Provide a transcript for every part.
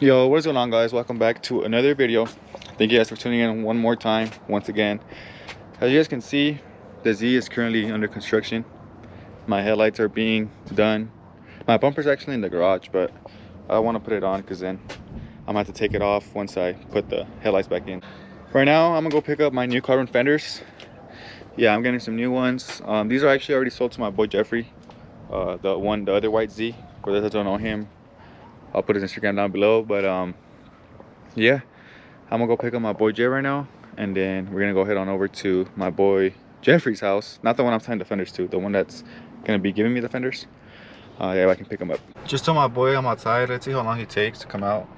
Yo, what's going on, guys? Welcome back to another video. Thank you guys for tuning in one more time, once again. As you guys can see, the Z is currently under construction. My headlights are being done. My bumper's actually in the garage, but I want to put it on because then I'm gonna have to take it off once I put the headlights back in. Right now, I'm gonna go pick up my new carbon fenders. Yeah, I'm getting some new ones. These are actually already sold to my boy Jeffrey, the other white Z. For those that don't know him, I'll put his Instagram down below. But yeah, I'm gonna go pick up my boy Jay right now, and then we're gonna go head on over to my boy Jeffrey's house. Not the one I'm tying the fenders to, the one that's gonna be giving me the fenders. Yeah, I can pick him up. Just told my boy I'm outside. Let's see how long he takes to come out.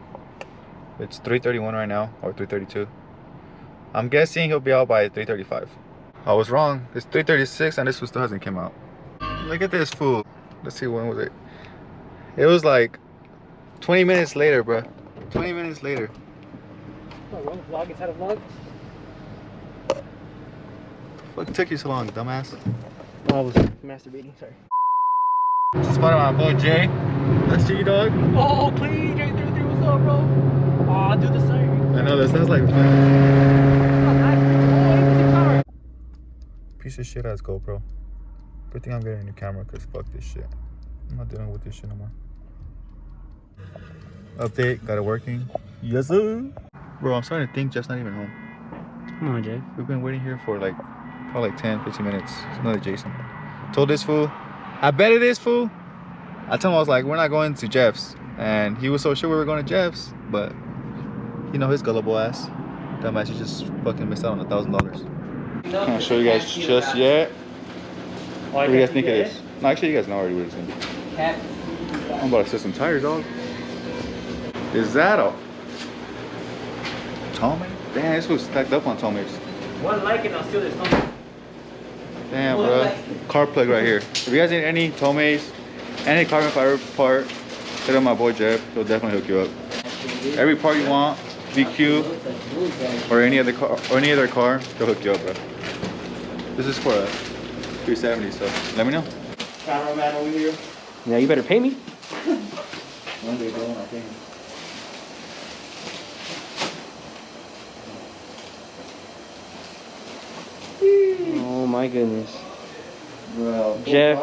It's 3:31 right now, or 3:32. I'm guessing he'll be out by 3:35. I was wrong. It's 3:36 and this fool still hasn't come out. Look at this fool. Let's see, when was it? It was like 20 minutes later, bro. 20 minutes later. Oh, vlog inside a vlog? What took you so long, dumbass? Oh, I was masturbating, sorry. This is part of my boy Jay. That's you, dog. Oh, clean! J33, what's up, bro? Oh, do the same. I know, that sounds like Oh, nice. piece of shit ass GoPro. Good thing I'm getting a new camera, because fuck this shit. I'm not dealing with this shit no more. Update, got it working. Yes, sir. Bro, I'm starting to think Jeff's not even home. Come on, Jay. We've been waiting here for like probably like 10, 15 minutes. It's another Jason. Told this fool, I bet it is, fool. I told him, I was like, we're not going to Jeff's. And he was so sure we were going to Jeff's, but you know his gullible ass. Dumbass, he just fucking missed out on $1,000. I can't show you guys just yet. What do you guys think it is? No, actually, you guys know already what it's gonna be. I'm about to set some tires, dog. Is that a Tommy? Damn, this was stacked up on Tommy's. One like and I'll steal this Tommy. Damn, bro. Car plug right here. If you guys need any Tommy's, any carbon fiber part, hit up my boy Jeff. He'll definitely hook you up. Every part you want, VQ, or any other car, he'll hook you up, bro. This is for a 370, so let me know. Cameraman over here. Yeah, you better pay me. One day, bro, I think. Oh my goodness. Bro, Jeff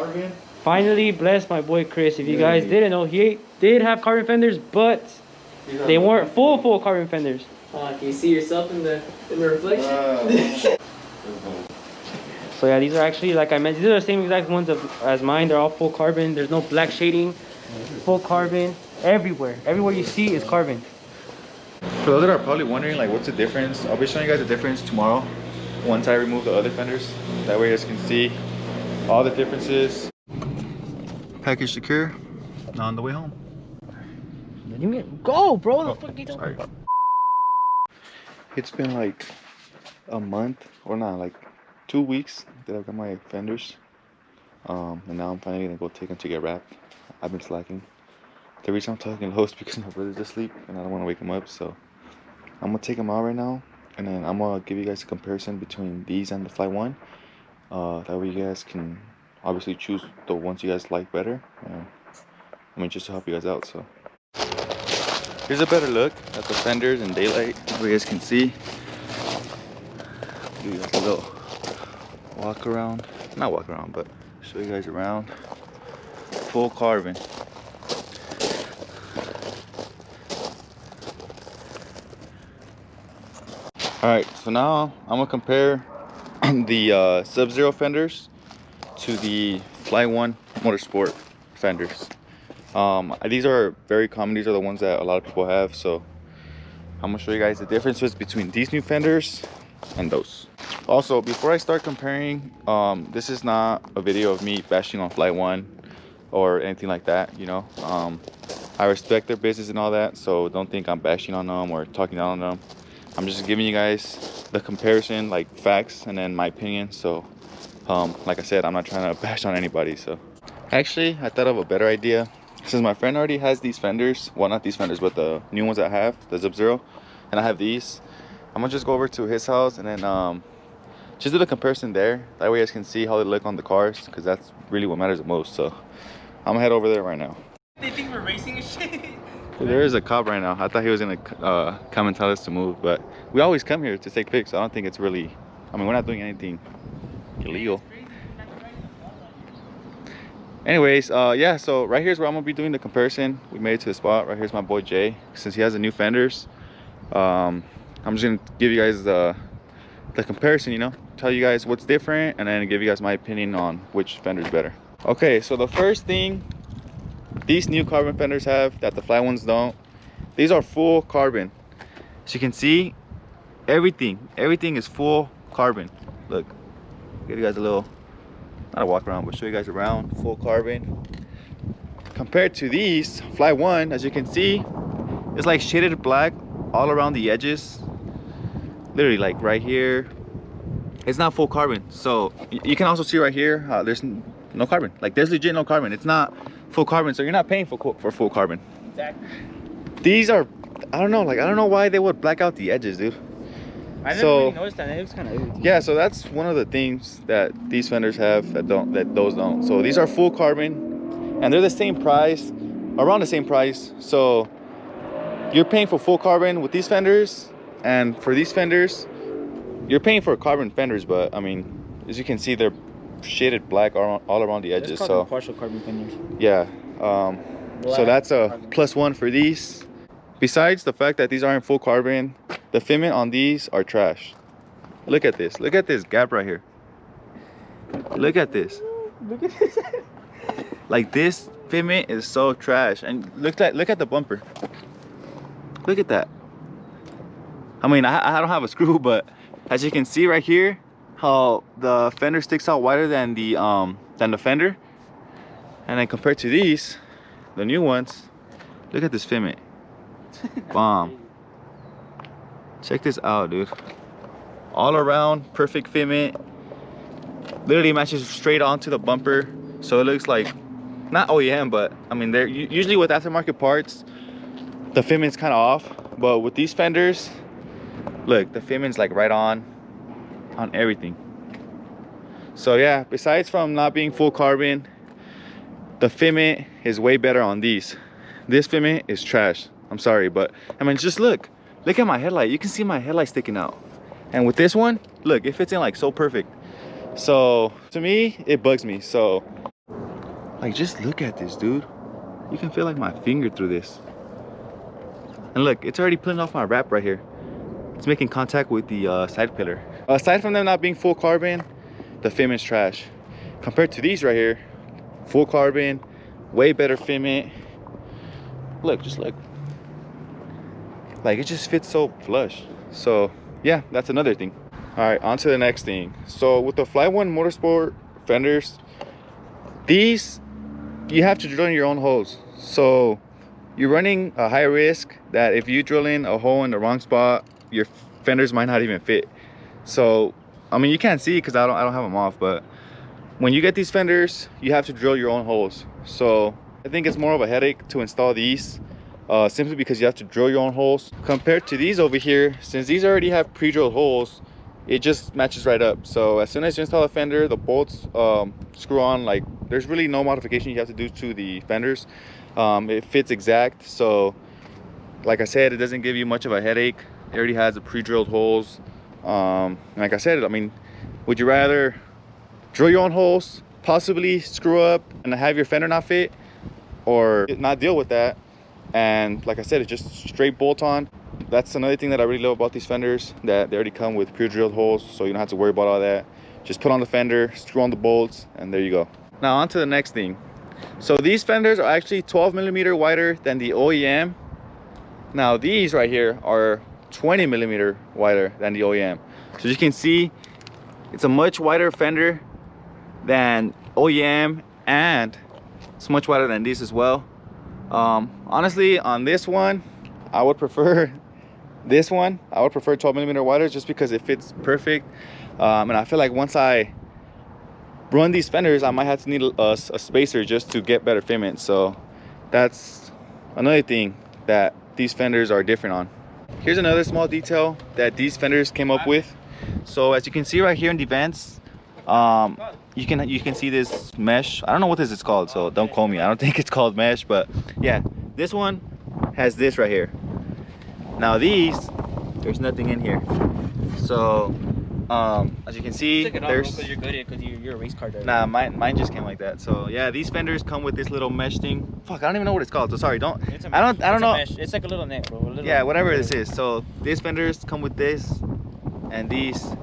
finally blessed my boy Chris. If you guys didn't know, he did have carbon fenders, but they weren't full carbon fenders. Can you see yourself in the reflection? So yeah, these are actually, like I mentioned, these are the same exact ones as mine. They're all full carbon. There's no black shading. Full carbon everywhere. Everywhere you see is carbon. For those that are probably wondering, like, what's the difference? I'll be showing you guys the difference tomorrow once I remove the other fenders. That way you guys can see all the differences. Package secure. Now on the way home. You mean go, bro? Oh, sorry. It's been like a month, or not, like 2 weeks that I've got my fenders. And now I'm finally gonna go take them to get wrapped. I've been slacking. The reason I'm talking low is because my brother's asleep and I don't want to wake him up. So I'm gonna take them out right now, and then I'm gonna give you guys a comparison between these and the Fly One. That way you guys can obviously choose the ones you guys like better. I mean, just to help you guys out. So here's a better look at the fenders in daylight, so you guys can see. Give you guys a little walk around, not walk around, but show you guys around. Full carbon. Alright, so now I'm gonna compare the Sub-Zero fenders to the Fly One Motorsport fenders. These are very common. These are the ones that a lot of people have, so I'm gonna show you guys the differences between these new fenders and those. Also, before I start comparing, this is not a video of me bashing on Fly One or anything like that, you know. I respect their business and all that, so don't think I'm bashing on them or talking down on them. I'm just giving you guys the comparison, like facts, and then my opinion. So like I said, I'm not trying to bash on anybody. So actually, I thought of a better idea. Since my friend already has these fenders, well, not these fenders, but the new ones I have, the Sub-Zero, and I have these, I'm gonna just go over to his house and then just do the comparison there. That way you guys can see how they look on the cars, because that's really what matters the most. So I'm gonna head over there right now. They think we're racing and shit. There is a cop right now. I thought he was gonna come and tell us to move, but we always come here to take pics. I don't think it's really, I mean, we're not doing anything illegal. Anyways, yeah, so right here's where I'm gonna be doing the comparison. We made it to the spot. Right here's my boy Jay. Since he has the new fenders, I'm just gonna give you guys the comparison, you know, tell you guys what's different, and then give you guys my opinion on which fender is better. Okay, so the first thing these new carbon fenders have that the flat ones don't, these are full carbon. As you can see, everything is full carbon. Look, give you guys a little, not a walk around, but show you guys around. Full carbon compared to these fly one. As you can see, it's like shaded black all around the edges, literally like right here. It's not full carbon. So you can also see right here there's no carbon. Like there's legit no carbon. It's not full carbon, so you're not paying for full carbon. Exactly. These are, I don't know, like I don't know why they would black out the edges, dude. I never really noticed that. It was kind of irritating. Yeah, so that's one of the things that these fenders have that those don't. So these are full carbon, and they're the same price, around the same price. So you're paying for full carbon with these fenders, and for these fenders you're paying for carbon fenders, but I mean, as you can see, they're shaded black all around the edges. So partial carbon fenders. yeah, so that's a +1 for these. Besides the fact that these aren't full carbon, the fitment on these are trash. Look at this gap right here. Look at this. Look at this. Like this fitment is so trash. And look at the bumper. Look at that. I mean, I don't have a screw, but as you can see right here, how the fender sticks out wider than the fender. And then compared to these, the new ones, look at this fitment. Bomb. Check this out, dude. All around perfect fitment. Literally matches straight onto the bumper, so it looks like not OEM, but I mean, they're usually with aftermarket parts the fitment's kind of off, but with these fenders, look, the fitment's like right on everything. So yeah, besides from not being full carbon, the fitment is way better on these. This fitment is trash. I'm sorry, but I mean, just look at my headlight. You can see my headlight sticking out. And with this one, look, it fits in like so perfect. So to me, it bugs me. So like, just look at this, dude. You can feel like my finger through this. And look, it's already pulling off my wrap right here. It's making contact with the side pillar. Aside from them not being full carbon, the fitment's trash. Compared to these right here, full carbon, way better fitment. Look, just look. Like, it just fits so flush. So yeah, that's another thing. All right, on to the next thing. So with the Fly One Motorsport fenders, these, you have to drill in your own holes. So you're running a high risk that if you drill in a hole in the wrong spot, your fenders might not even fit. So I mean, you can't see because I don't have them off, but when you get these fenders, you have to drill your own holes. So I think it's more of a headache to install these, simply because you have to drill your own holes. Compared to these over here, since these already have pre-drilled holes, it just matches right up. So as soon as you install a fender, the bolts screw on. Like, there's really no modification you have to do to the fenders. It fits exact. So like I said, it doesn't give you much of a headache. It already has the pre-drilled holes. Like I said, I mean, would you rather drill your own holes, possibly screw up and have your fender not fit, or not deal with that? And like I said, it's just straight bolt on. That's another thing that I really love about these fenders, that they already come with pre-drilled holes, so you don't have to worry about all that. Just put on the fender, screw on the bolts, and there you go. Now on to the next thing. So these fenders are actually 12mm wider than the OEM. Now these right here are 20mm wider than the OEM. So you can see, it's a much wider fender than OEM, and it's much wider than these as well. Honestly, on this one, I would prefer this one. I would prefer 12mm wider, just because it fits perfect. And I feel like once I run these fenders, I might have to need a spacer just to get better fitment. So that's another thing that these fenders are different on. Here's another small detail that these fenders came up with. So as you can see right here in the vents, you can see this mesh. I don't know what this is called, so don't call me. I don't think it's called mesh, but yeah, this one has this right here. Now these, there's nothing in here. So as you can see, there's because you're good at it, because you're a race car driver. nah, mine just came like that. So yeah, these fenders come with this little mesh thing. Fuck, I don't even know what it's called. So sorry, don't. It's a I don't know. mesh. It's like a little net, bro. Yeah, whatever this is. So these fenders come with this, and these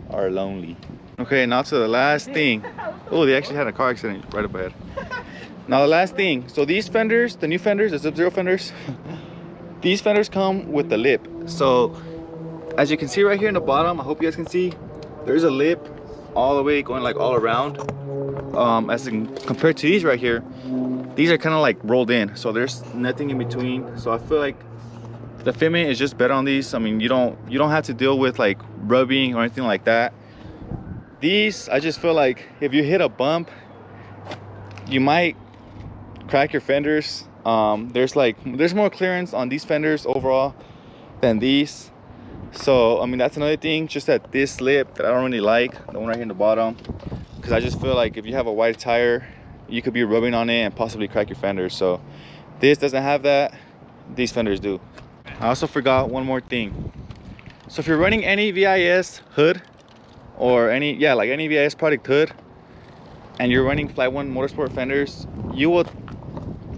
are lonely. Okay, now to the last thing. Oh, they actually had a car accident right up ahead. Now the last thing. So these fenders, the new fenders, the Sub-Zero fenders, these fenders come with the lip. So as you can see right here in the bottom, I hope you guys can see, there's a lip all the way going like all around. Compared to these right here, these are kind of like rolled in, so there's nothing in between. So I feel like the fitment is just better on these. I mean, you don't have to deal with like rubbing or anything like that. These, I just feel like if you hit a bump, you might crack your fenders. There's more clearance on these fenders overall than these. So I mean, that's another thing, just that this lip that I don't really like, the one right here in the bottom, because I just feel like if you have a wide tire, you could be rubbing on it and possibly crack your fenders. So this doesn't have that, these fenders do. I also forgot one more thing. So if you're running any VIS hood or any VIS product hood and you're running Fly One Motorsport fenders, you will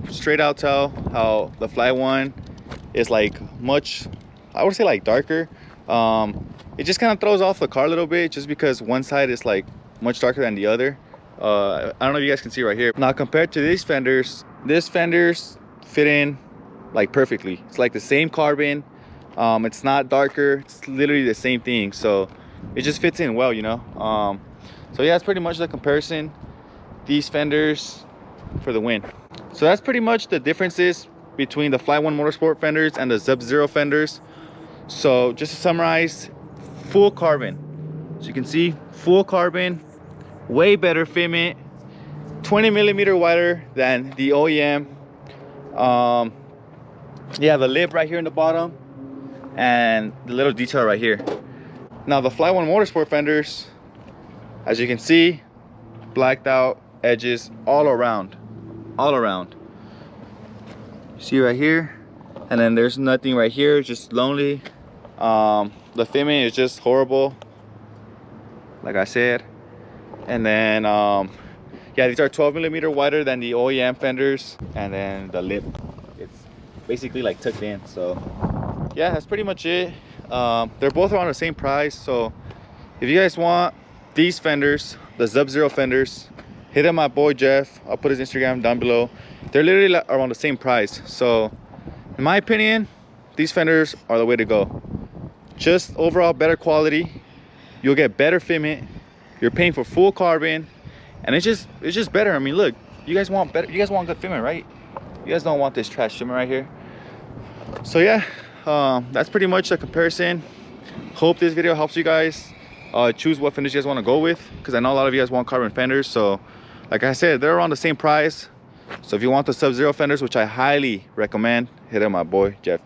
straight out tell how the Fly One is like much, I would say like darker. It just kind of throws off the car a little bit just because one side is like much darker than the other. I don't know if you guys can see right here. Now compared to these fenders fit in like perfectly. It's like the same carbon. It's not darker, it's literally the same thing, so it just fits in well, you know. So yeah, that's pretty much the comparison. These fenders for the win. So that's pretty much the differences between the Fly One Motorsport fenders and the Sub-Zero fenders. So just to summarize, full carbon. So you can see full carbon, way better fitment, 20 millimeter wider than the OEM. Yeah, the lip right here in the bottom and the little detail right here. Now the Fly One Motorsport fenders, as you can see, blacked out edges all around. See right here, and then there's nothing right here, just lonely. The fitment is just horrible, like I said. And then yeah, these are 12 millimeter wider than the OEM fenders, and then the lip, it's basically like tucked in. So yeah, that's pretty much it. They're both around the same price, so if you guys want these fenders, the Sub-Zero fenders, hit up my boy Jeff. I'll put his Instagram down below. They're literally around the same price. So in my opinion, these fenders are the way to go. Just overall better quality, you'll get better fitment, you're paying for full carbon, and it's just better. I mean, look, you guys want better, you guys want good fitment, right? You guys don't want this trash fitment right here. So yeah, that's pretty much the comparison. Hope this video helps you guys choose what fenders you guys want to go with, because I know a lot of you guys want carbon fenders. So like I said, they're around the same price. So if you want the Sub-Zero fenders, which I highly recommend, hit up my boy Jeff.